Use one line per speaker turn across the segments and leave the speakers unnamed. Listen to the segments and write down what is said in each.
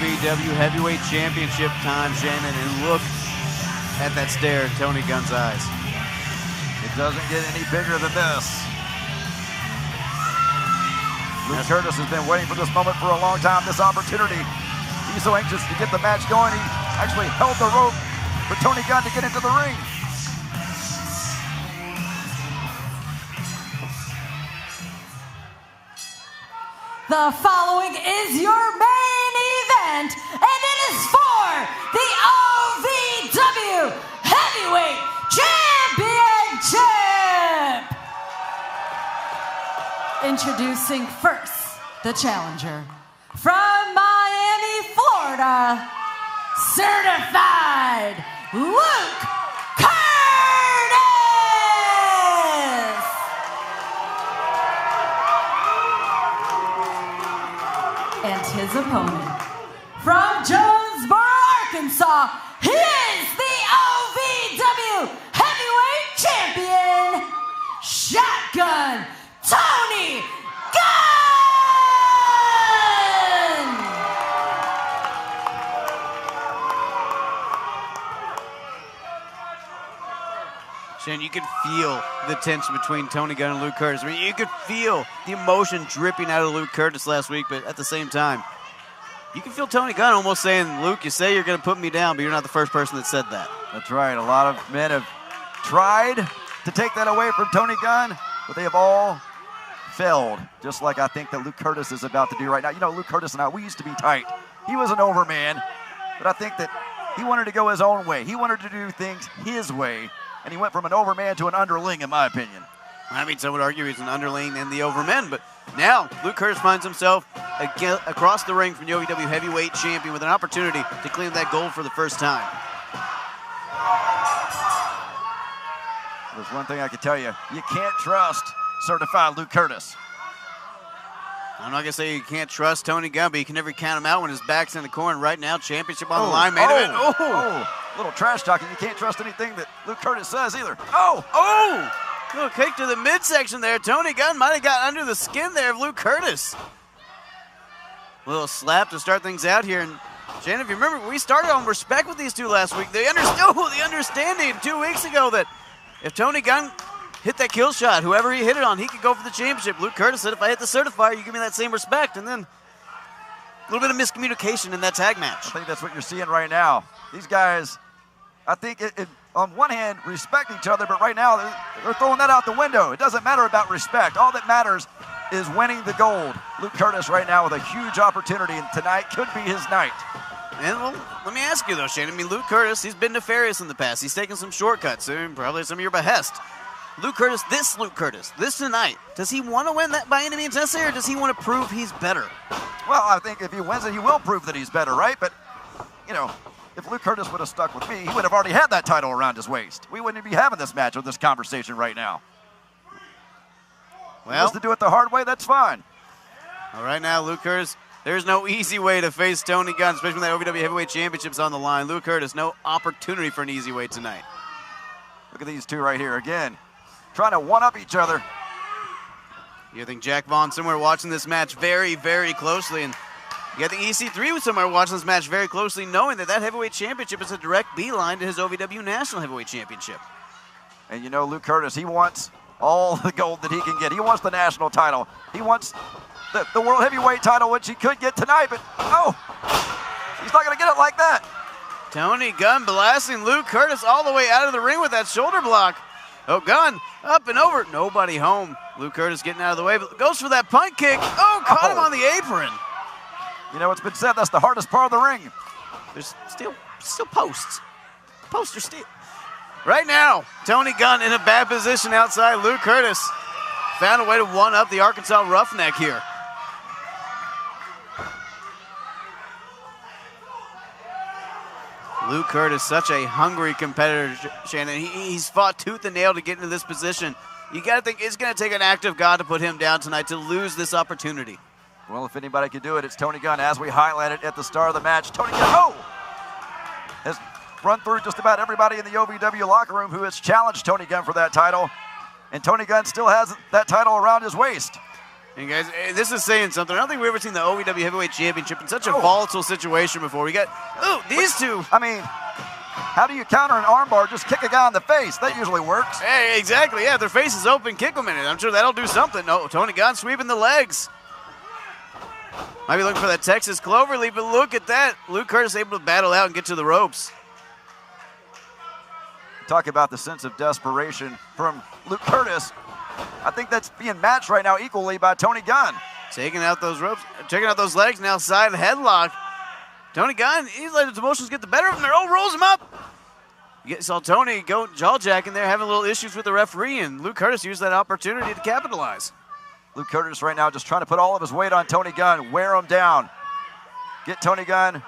OVW Heavyweight Championship time, Shannon, and look at that stare in Tony Gunn's eyes.
It doesn't get any bigger than this. Luke Kurtis has been waiting for this moment for a long time, this opportunity. He's so anxious to get the match going, he actually held the rope for Tony Gunn to get into the ring.
The following is your main event, and it is for the OVW Heavyweight Championship! Introducing first, the challenger. From Miami, Florida, certified Luke Kurtis! And his opponent, from Jonesboro, Arkansas, he is the OVW Heavyweight Champion, Shotgun Tony Gunn!
Shannon, you can feel the tension between Tony Gunn and Luke Kurtis. I mean, you could feel the emotion dripping out of Luke Kurtis last week, but at the same time, you can feel Tony Gunn almost saying, Luke, you say you're going to put me down, but you're not the first person that said that.
That's right. A lot of men have tried to take that away from Tony Gunn, but they have all failed, just like I think that Luke Kurtis is about to do right now. You know, Luke Kurtis and I, we used to be tight. He was an overman, but I think that he wanted to go his own way. He wanted to do things his way, and he went from an overman to an underling, in my opinion.
I mean, some would argue he's an underling and the overman, but now Luke Kurtis finds himself across the ring from the OVW Heavyweight Champion with an opportunity to claim that gold for the first time.
There's one thing I can tell you. You can't trust certified Luke Kurtis.
I'm not going to say you can't trust Tony Gunn, but you can never count him out when his back's in the corner. Right now, championship on the line.
Little trash talking. You can't trust anything that Luke Kurtis says either.
Little kick to the midsection there. Tony Gunn might have got under the skin there of Luke Kurtis. Little slap to start things out here. And Shannon, if you remember, we started on respect with these two last week. They understood the understanding 2 weeks ago that if Tony Gunn hit that kill shot, whoever he hit it on, he could go for the championship. Luke Kurtis said, if I hit the certifier, you give me that same respect. And then a little bit of miscommunication in that tag match.
I think that's what you're seeing right now. These guys, I think on one hand, respect each other, but right now they're throwing that out the window. It doesn't matter about respect. All that matters is winning the gold. Luke Kurtis right now with a huge opportunity, and tonight could be his night.
And well, let me ask you though, Shannon. I mean, Luke Kurtis, he's been nefarious in the past. He's taken some shortcuts, probably some of your behest. Luke Kurtis, this tonight, does he want to win that by any means necessary, or does he want to prove he's better?
Well, I think if he wins it, he will prove that he's better, right? But, you know, if Luke Kurtis would have stuck with me, he would have already had that title around his waist. We wouldn't be having this match or this conversation right now. Well, if he wants to do it the hard way, that's fine.
All right now, Luke Kurtis, there's no easy way to face Tony Gunn, especially when that OVW Heavyweight Championship's on the line. Luke Kurtis, no opportunity for an easy way tonight.
Look at these two right here again, trying to one-up each other.
You think Jack Vaughn somewhere watching this match very, very closely, and you think EC3 was somewhere watching this match very closely, knowing that that heavyweight championship is a direct beeline to his OVW National Heavyweight Championship.
And you know, Luke Kurtis, he wants all the gold that he can get. He wants the national title. He wants the World Heavyweight title, which he could get tonight, but he's not going to get it like that.
Tony Gunn blasting Luke Kurtis all the way out of the ring with that shoulder block. Oh, Gunn up and over. Nobody home. Luke Kurtis getting out of the way, but goes for that punt kick. Caught him on the apron.
You know, it's been said that's the hardest part of the ring.
There's still posts. Posts are still. Right now, Tony Gunn in a bad position outside. Luke Kurtis found a way to one-up the Arkansas Roughneck here. Luke Kurtis, such a hungry competitor, Shannon. He's fought tooth and nail to get into this position. You got to think it's going to take an act of God to put him down tonight to lose this opportunity.
Well, if anybody could do it, it's Tony Gunn. As we highlighted at the start of the match, Tony Gunn has run through just about everybody in the OVW locker room who has challenged Tony Gunn for that title. And Tony Gunn still has that title around his waist.
And guys, this is saying something. I don't think we've ever seen the OVW Heavyweight Championship in such a volatile situation before. We got, these two.
I mean, how do you counter an armbar? Just kick a guy in the face. That usually works.
Hey, exactly. Yeah, if their face is open, kick them in it. I'm sure that'll do something. No, Tony Gunn sweeping the legs. Might be looking for that Texas Cloverleaf, but look at that. Luke Curtis able to battle out and get to the ropes.
Talk about the sense of desperation from Luke Curtis. I think that's being matched right now equally by Tony Gunn.
Taking out those ropes, checking out those legs, now side headlock. Tony Gunn, he's letting his emotions get the better of him there. Oh, rolls him up. You saw Tony go jaw-jacking there, having a little issues with the referee, and Luke Curtis used that opportunity to capitalize.
Luke Curtis right now just trying to put all of his weight on Tony Gunn, wear him down. Get Tony Gunn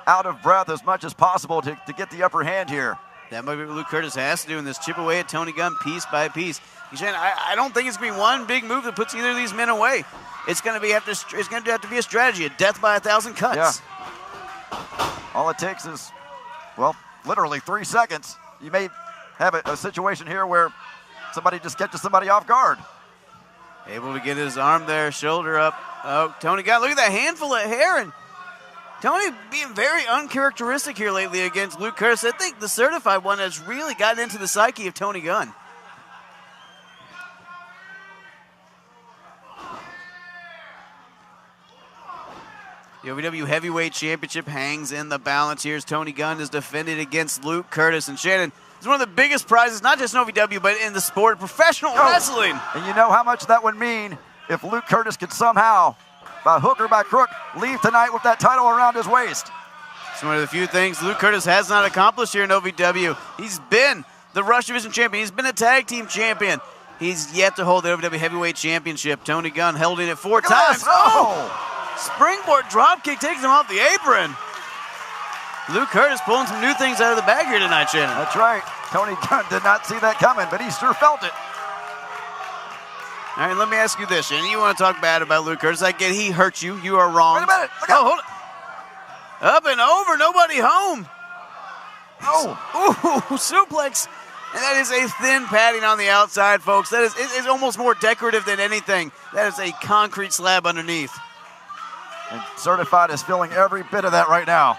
out of breath as much as possible to get the upper hand here.
That might be what Luke Curtis has to do in this chip away at Tony Gunn piece by piece. I don't think it's going to be one big move that puts either of these men away. It's going to have to be a strategy, a death by 1,000 cuts.
Yeah. All it takes is, well, literally 3 seconds. You may have a situation here where somebody just catches somebody off guard.
Able to get his arm there, shoulder up. Oh, Tony Gunn, look at that handful of hair. And Tony being very uncharacteristic here lately against Luke Curtis. I think the certified one has really gotten into the psyche of Tony Gunn. The OVW Heavyweight Championship hangs in the balance. Here's Tony Gunn is defended against Luke Curtis. And Shannon, it's one of the biggest prizes, not just in OVW, but in the sport of professional wrestling.
And you know how much that would mean if Luke Curtis could somehow, by hook or by crook, leave tonight with that title around his waist.
It's one of the few things Luke Curtis has not accomplished here in OVW. He's been the Rush Division champion. He's been a tag team champion. He's yet to hold the OVW Heavyweight Championship. Tony Gunn held it 4 times.
Oh!
Springboard dropkick takes him off the apron. Luke Curtis pulling some new things out of the bag here tonight, Shannon.
That's right. Tony Gunn did not see that coming, but he sure felt it.
All right, let me ask you this, Shannon. You want to talk bad about Luke Curtis. I get he hurt you. You are wrong.
Wait a minute. Look out.
Hold it. Up and over. Nobody home.
Oh.
Ooh, suplex. And that is a thin padding on the outside, folks. That is almost more decorative than anything. That is a concrete slab underneath.
And Certified is feeling every bit of that right now.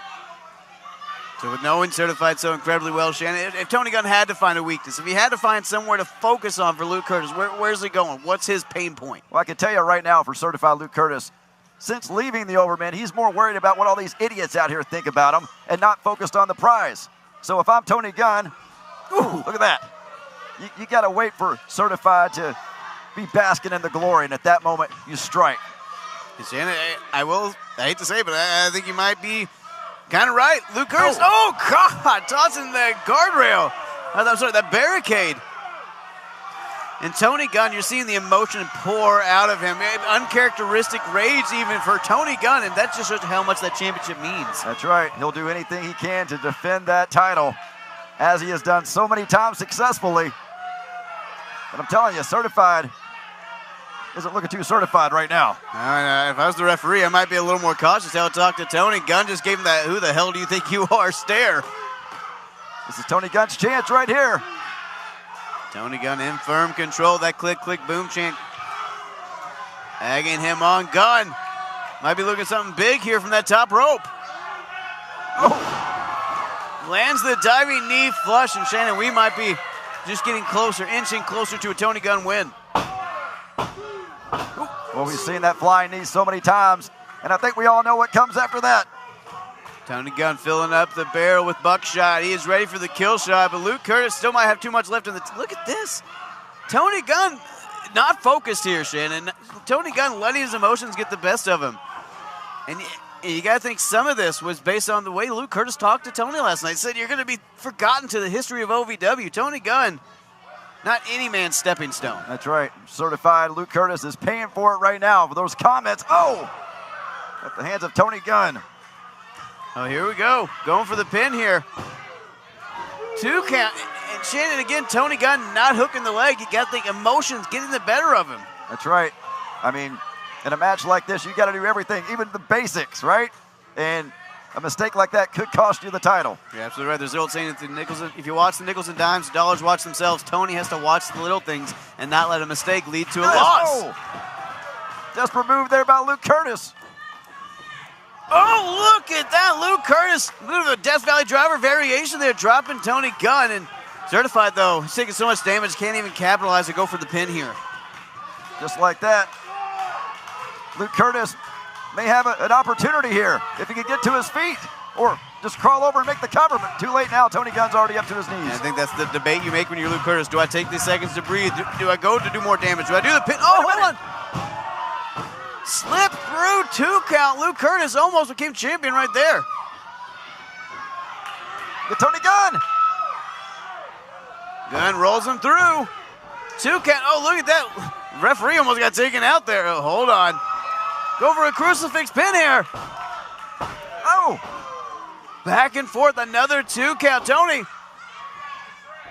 So with knowing Certified so incredibly well, Shannon, if Tony Gunn had to find a weakness, if he had to find somewhere to focus on for Luke Curtis, where's he going? What's his pain point?
Well, I can tell you right now for Certified Luke Curtis, since leaving the Overman, he's more worried about what all these idiots out here think about him and not focused on the prize. So if I'm Tony Gunn, look at that. You got to wait for Certified to be basking in the glory, and at that moment, you strike.
Shannon, I hate to say it, but I think you might be kind of right. Luke Curtis, God, tossing that guardrail. I'm sorry, that barricade. And Tony Gunn, you're seeing the emotion pour out of him. Uncharacteristic rage even for Tony Gunn, and that just shows how much that championship means.
That's right. He'll do anything he can to defend that title, as he has done so many times successfully. But I'm telling you, Certified isn't looking too certified right now.
If I was the referee, I might be a little more cautious how to talk to Tony. Gunn just gave him that "who the hell do you think you are" stare.
This is Tony Gunn's chance right here.
Tony Gunn in firm control. That click, click, boom chant. Egging him on. Gunn might be looking something big here from that top rope. Lands the diving knee flush, and Shannon, we might be just getting closer, inching closer to a Tony Gunn win.
Well, we've seen that flying knee so many times, and I think we all know what comes after that.
Tony Gunn filling up the barrel with buckshot. He is ready for the kill shot, but Luke Curtis still might have too much left in the... Look at this. Tony Gunn not focused here, Shannon. Tony Gunn letting his emotions get the best of him. And you got to think some of this was based on the way Luke Curtis talked to Tony last night. He said, you're going to be forgotten to the history of OVW. Tony Gunn, not any man's stepping stone.
That's right. Certified Luke Curtis is paying for it right now for those comments. At the hands of Tony Gunn.
Oh, here we go. Going for the pin here. 2 count. And Shannon, again, Tony Gunn not hooking the leg. You got to think emotions getting the better of him.
That's right. I mean, in a match like this, you got to do everything, even the basics, right? And a mistake like that could cost you the title.
You're absolutely right. There's the old saying that if you watch the nickels and dimes, dollars watch themselves. Tony has to watch the little things and not let a mistake lead to a loss.
Desperate move there by Luke Kurtis.
Oh, look at that. Luke Kurtis, a bit of a Death Valley driver variation there, dropping Tony Gunn. And Certified, though, he's taking so much damage, can't even capitalize to go for the pin here.
Just like that. Luke Kurtis may have an opportunity here if he can get to his feet or just crawl over and make the cover, but too late now. Tony Gunn's already up to his knees.
And I think that's the debate you make when you're Luke Kurtis. Do I take these seconds to breathe? Do I go to do more damage? Do I do the pin? Oh, hold on. Slip through 2 count. Luke Kurtis almost became champion right there.
Get Tony Gunn.
Gunn rolls him through. 2 count. Oh, look at that. Referee almost got taken out there. Oh, hold on. Go for a crucifix pin here.
Oh.
Back and forth, another 2 count. Tony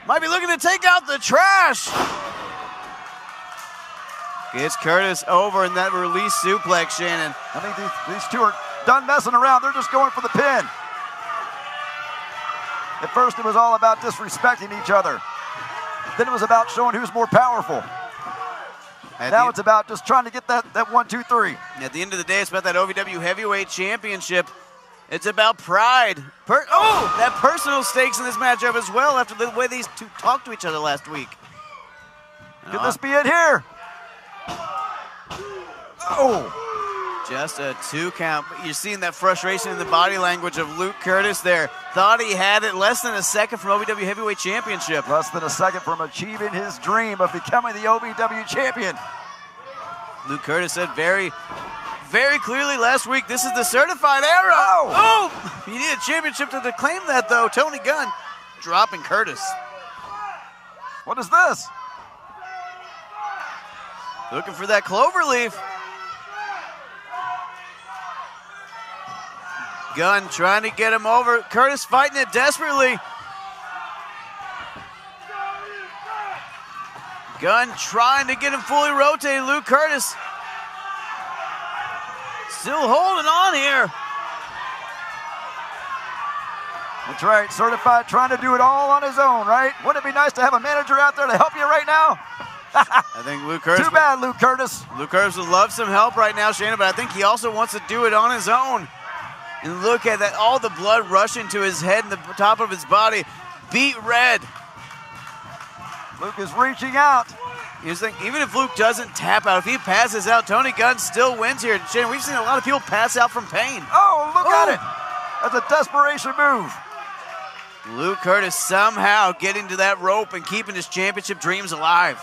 might be looking to take out the trash. Gets Kurtis over in that release suplex, Shannon.
I think these two are done messing around. They're just going for the pin. At first, it was all about disrespecting each other. Then it was about showing who's more powerful. Now it's about just trying to get that 1, 2, 3.
At the end of the day, it's about that OVW Heavyweight Championship. It's about pride. That personal stakes in this matchup as well after the way these two talked to each other last week.
Could this be it here? Oh.
Just a 2 count. You're seeing that frustration in the body language of Luke Kurtis there. Thought he had it less than a second from OVW Heavyweight Championship.
Less than a second from achieving his dream of becoming the OVW champion.
Luke Kurtis said very clearly last week, this is the certified era.
Oh!
You need a championship to claim that, though. Tony Gunn dropping Kurtis.
What is this?
Looking for that cloverleaf. Gunn trying to get him over. Kurtis fighting it desperately. Gunn trying to get him fully rotated. Luke Kurtis still holding on here.
That's right, Certified trying to do it all on his own, right? Wouldn't it be nice to have a manager out there to help you right now?
I think Luke Kurtis.
Too bad, Luke Kurtis.
Luke Kurtis would love some help right now, Shayna, but I think he also wants to do it on his own. And look at that, all the blood rushing to his head and the top of his body, beat red.
Luke is reaching out.
Here's the thing, even if Luke doesn't tap out, if he passes out, Tony Gunn still wins here. Shane, we've seen a lot of people pass out from pain.
Oh, look at it. That's a desperation move.
Luke Kurtis somehow getting to that rope and keeping his championship dreams alive.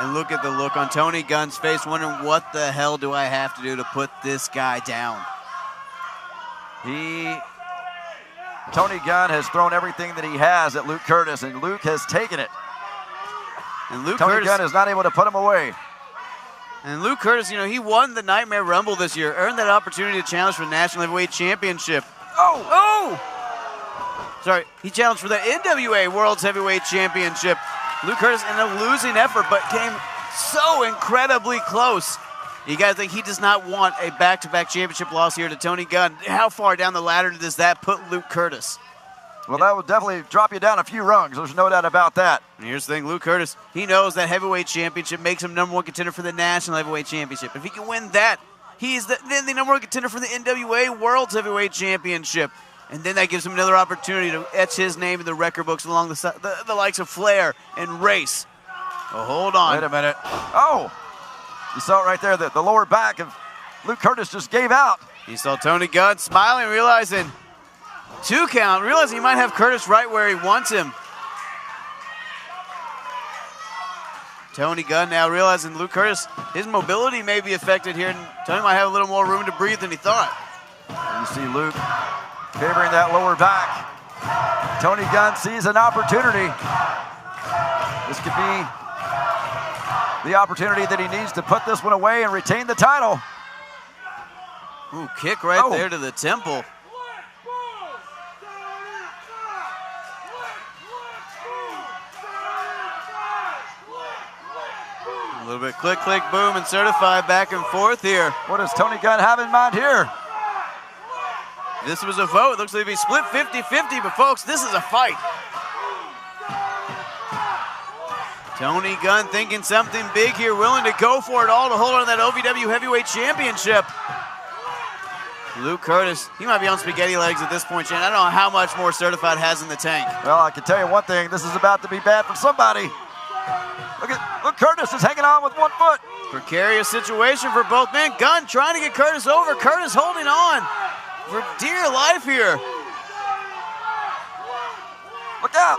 And look at the look on Tony Gunn's face, wondering what the hell do I have to do to put this guy down?
Tony Gunn has thrown everything that he has at Luke Kurtis, and Luke has taken it.
And
Tony Gunn is not able to put him away.
And Luke Kurtis, he won the Nightmare Rumble this year, earned that opportunity to challenge for the National Heavyweight Championship. Sorry, he challenged for the NWA World's Heavyweight Championship. Luke Kurtis in a losing effort, but came so incredibly close. You guys think he does not want a back-to-back championship loss here to Tony Gunn? How far down the ladder does that put Luke Kurtis?
Well, that would definitely drop you down a few rungs. There's no doubt about that.
And here's the thing, Luke Kurtis, he knows that heavyweight championship makes him #1 contender for the National Heavyweight Championship. If he can win that, he's then the #1 contender for the NWA World's Heavyweight Championship. And then that gives him another opportunity to etch his name in the record books along the likes of Flair and Race. Oh, hold on.
Wait a minute. Oh, you saw it right there. The lower back of Luke Kurtis just gave out.
You saw Tony Gunn smiling, realizing 2 count, realizing he might have Kurtis right where he wants him. Tony Gunn now realizing Luke Kurtis, his mobility may be affected here, and Tony might have a little more room to breathe than he thought.
You see Luke favoring that lower back. Tony Gunn sees an opportunity. This could be the opportunity that he needs to put this one away and retain the title.
Ooh, kick right there to the temple. A little bit click, click, boom, and Certified back and forth here.
What does Tony Gunn have in mind here?
This was a vote. Looks like it'd be split 50-50, but folks, this is a fight. Tony Gunn thinking something big here, willing to go for it all to hold on to that OVW Heavyweight Championship. Luke Kurtis, he might be on spaghetti legs at this point, Shane. I don't know how much more Certified has in the tank.
Well, I can tell you one thing. This is about to be bad for somebody. Look, Kurtis is hanging on with one foot.
Precarious situation for both men. Gunn trying to get Kurtis over. Kurtis holding on for dear life here.
Look out.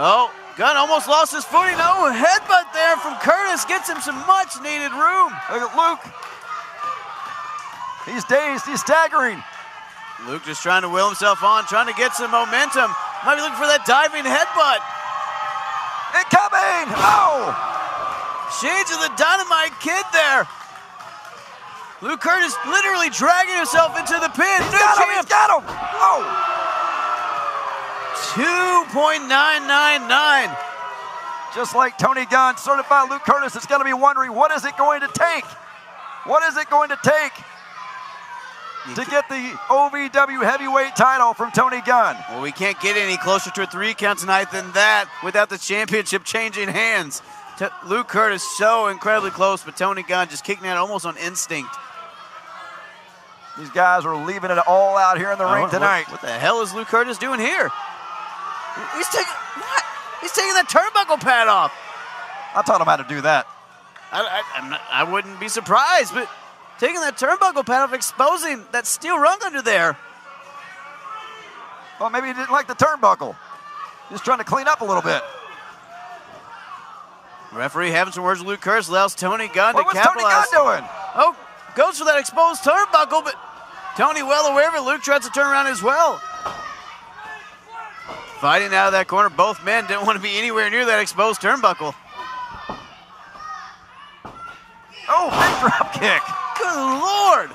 Oh, Gunn almost lost his footing. Oh, headbutt there from Kurtis. Gets him some much needed room.
Look at Luke. He's dazed, he's staggering.
Luke just trying to will himself on, trying to get some momentum. Might be looking for that diving headbutt.
Incoming! Oh!
Shades of the Dynamite Kid there. Luke Kurtis literally dragging himself into the pin.
He's got him! Oh!
2.999.
Just like Tony Gunn, Certified Luke Kurtis is going to be wondering, what is it going to take? What is it going to take to get the OVW heavyweight title from Tony Gunn?
Well, we can't get any closer to a 3 count tonight than that without the championship changing hands. Luke Kurtis so incredibly close, but Tony Gunn just kicking out almost on instinct.
These guys are leaving it all out here in the ring tonight.
What the hell is Luke Kurtis doing here? He's taking what? He's taking that turnbuckle pad off.
I taught him how to do that.
I wouldn't be surprised, but taking that turnbuckle pad off, exposing that steel rung under there.
Well, maybe he didn't like the turnbuckle. Just trying to clean up a little bit.
Referee having some words with Luke Kurtis, allows Tony Gunn to capitalize.
What's Tony Gunn doing?
Oh, goes for that exposed turnbuckle, but Tony well aware of it. Luke tries to turn around as well. Fighting out of that corner, both men didn't want to be anywhere near that exposed turnbuckle.
Oh, big drop kick.
Good Lord.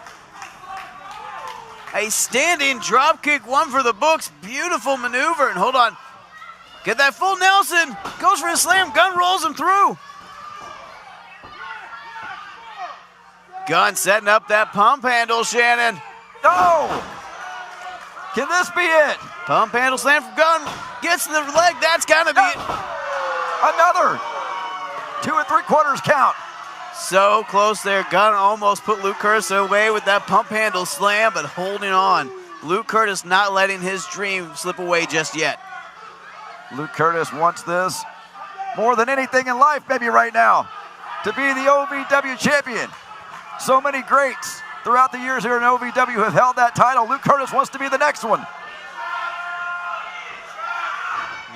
A standing drop kick, one for the books. Beautiful maneuver, and hold on. Get that full Nelson. Goes for a slam. Gunn rolls him through. Gunn setting up that pump handle, Shannon.
No! Can this be it?
Pump handle slam from Gunn. Gets to the leg. That's got to be it.
Another 2 3/4 count.
So close there. Gunn almost put Luke Kurtis away with that pump handle slam, but holding on. Luke Kurtis not letting his dream slip away just yet.
Luke Kurtis wants this more than anything in life, maybe right now, to be the OVW champion. So many greats throughout the years here in OVW have held that title. Luke Kurtis wants to be the next one.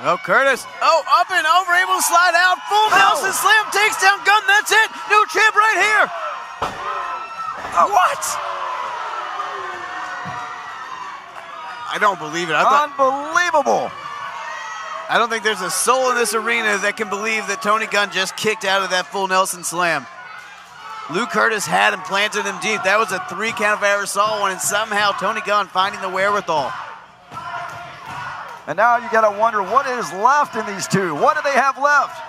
Oh, Kurtis. Oh, up and over, able to slide out. Full Nelson slam, takes down Gunn. That's it. New champ right here. What? I don't believe it.
Unbelievable.
I don't think there's a soul in this arena that can believe that Tony Gunn just kicked out of that full Nelson slam. Luke Kurtis had him, planted him deep. That was a 3 count if I ever saw one, and somehow Tony Gunn finding the wherewithal.
And now you gotta wonder what is left in these two. What do they have left?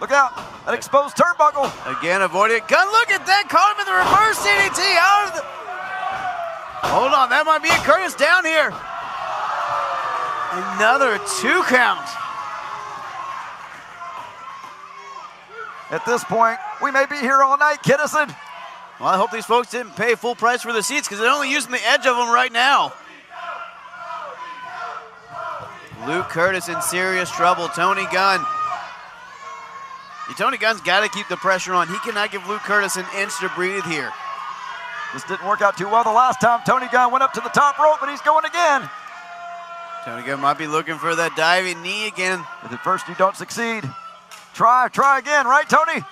Look out, an exposed turnbuckle.
Again, avoided it. Gunn, look at that, caught him in the reverse DDT out of the... Hold on, that might be it. Kurtis down here. Another 2 count.
At this point, we may be here all night, Kinnison.
Well, I hope these folks didn't pay full price for the seats because they're only using the edge of them right now. Luke Kurtis in serious trouble. Tony Gunn. Tony Gunn's got to keep the pressure on. He cannot give Luke Kurtis an inch to breathe here.
This didn't work out too well the last time. Tony Gunn went up to the top rope, but he's going again.
Tony Gunn might be looking for that diving knee again.
If at first you don't succeed, try again, right, Tony?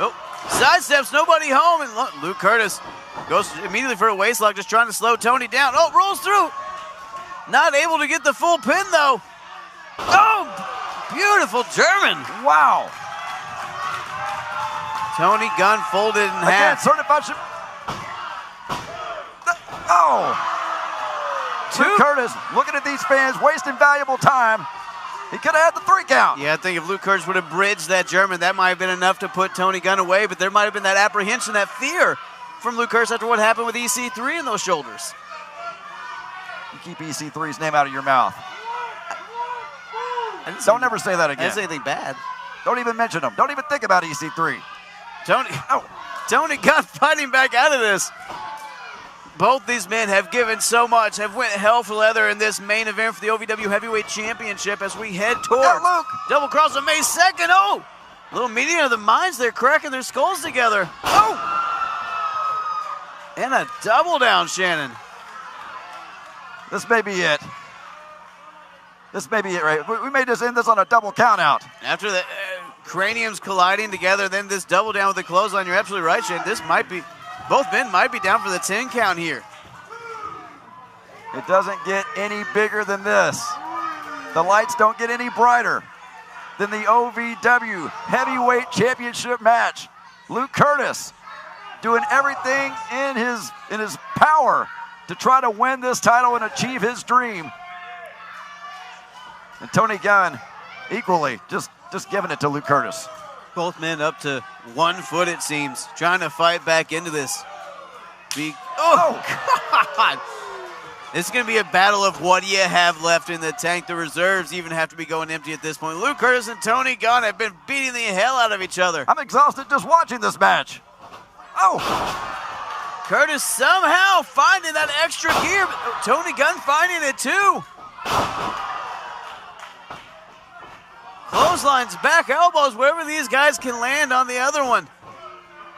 Oh, sidesteps, nobody home, and look, Luke Kurtis goes immediately for a waistlock, just trying to slow Tony down. Oh, rolls through. Not able to get the full pin, though. Oh, beautiful German.
Wow.
Tony Gunn folded in half.
Certified. Oh. Luke Kurtis looking at these fans, wasting valuable time. He could have had the 3 count.
Yeah, I think if Luke Kurtis would have bridged that German, that might have been enough to put Tony Gunn away, but there might have been that apprehension, that fear from Luke Kurtis after what happened with EC3 in those shoulders.
You keep EC3's name out of your mouth. Don't ever say that again.
I didn't say anything bad.
Don't even mention him. Don't even think about EC3.
Tony Gunn fighting back out of this. Both these men have given so much, have went hell for leather in this main event for the OVW Heavyweight Championship as we head towards Double Cross on May 2nd. Oh, a little meeting of the minds. They're cracking their skulls together. Oh, and a double down, Shannon.
This may be it. This may be it, right? We may just end this on a double count out.
After the craniums colliding together, then this double down with the clothesline. You're absolutely right, Shane. This might be, both men might be down for the 10 count here.
It doesn't get any bigger than this. The lights don't get any brighter than the OVW Heavyweight Championship match. Luke Kurtis doing everything in his power to try to win this title and achieve his dream. And Tony Gunn equally just giving it to Luke Kurtis.
Both men up to 1 foot, it seems, trying to fight back into this. Oh, God. This is going to be a battle of what you have left in the tank. The reserves even have to be going empty at this point. Luke Kurtis and Tony Gunn have been beating the hell out of each other.
I'm exhausted just watching this match. Oh!
Kurtis somehow finding that extra gear. Tony Gunn finding it too. Clotheslines, back elbows, wherever these guys can land on the other one.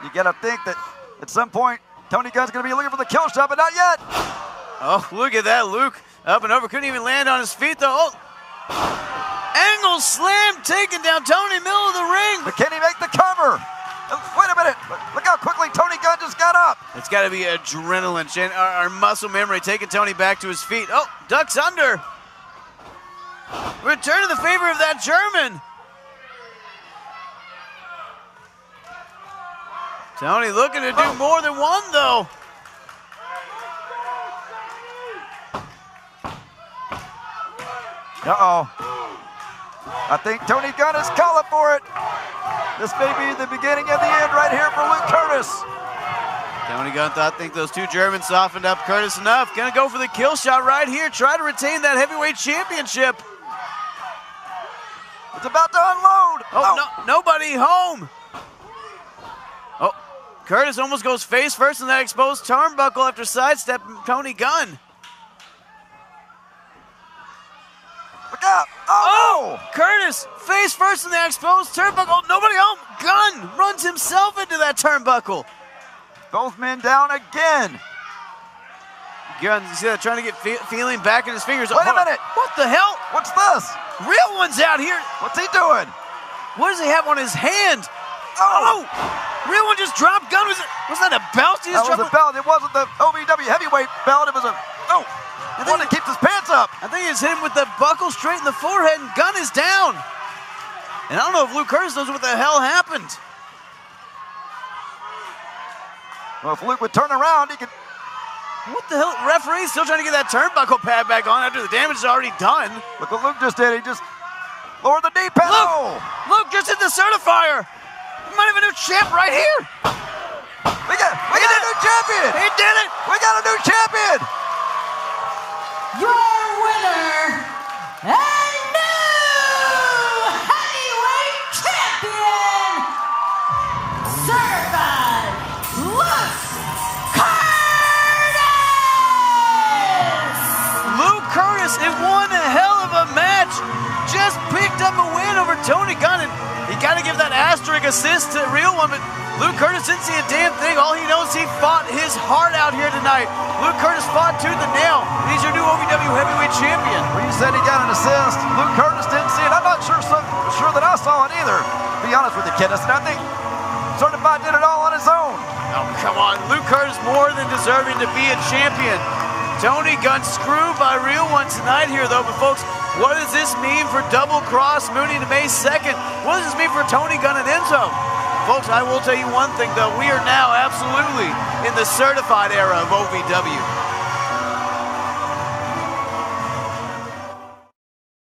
You got to think that at some point, Tony Gunn's going to be looking for the kill shot, but not yet.
Oh, look at that. Luke up and over. Couldn't even land on his feet, though. Oh. Angle slam, taking down Tony, middle of the ring.
But can he make the cover? Wait a minute. Look how quickly Tony Gunn just got up.
It's got to be adrenaline. Our muscle memory taking Tony back to his feet. Oh, ducks under. Return to the favor of that German. Tony looking to do more than one, though.
Uh-oh. I think Tony Gunn is calling for it. This may be the beginning of the end right here for Luke Kurtis.
Tony Gunn think those two Germans softened up Kurtis enough. Gonna go for the kill shot right here. Try to retain that heavyweight championship.
It's about to unload.
Oh, no, nobody home. Oh, Kurtis almost goes face first in that exposed turnbuckle after sidestepping Tony Gunn.
Look out. Oh, no.
Kurtis face first in the exposed turnbuckle. Nobody home. Gunn runs himself into that turnbuckle.
Both men down again.
Gunn, you see that, trying to get feeling back in his fingers.
Wait a minute.
What the hell?
What's this?
Real one's out here.
What's he doing?
What does he have on his hand?
Oh!
Real one just dropped Gunn. Was that a belt?
That was a belt. It wasn't the OVW heavyweight belt. It was a, one that keeps his pants up.
I think he just hit him with the buckle straight in the forehead, and Gunn is down. And I don't know if Luke Kurtis knows what the hell happened.
Well, if Luke would turn around, he could.
What the hell? Referee's still trying to get that turnbuckle pad back on after the damage is already done.
Look what Luke just did. He just lowered the knee pad.
Luke just hit the certifier. We might have a new champ right here.
We got a new champion.
He did it.
We got a new champion.
Your winner and new heavyweight champion, certified Luke Kurtis.
Luke Kurtis in one hell of a match. Just picked up a win over Tony Gunn. You got to give that asterisk assist to Real One, but Luke Kurtis didn't see a damn thing. All he knows, he fought his heart out here tonight. Luke Kurtis fought tooth and nail. He's your new OVW Heavyweight Champion.
Well, you said he got an assist. Luke Kurtis didn't see it. I'm not sure that I saw it either, to be honest with you, Kidis. And I think Certified did it all on his own.
Oh, come on. Luke Kurtis more than deserving to be a champion. Tony Gunn screwed by Real One tonight here, though. But, folks, what does this mean for Double Cross moving to May 2nd? What does this mean for Tony Gunn and Enzo? Folks, I will tell you one thing, though. We are now absolutely in the certified era of OVW.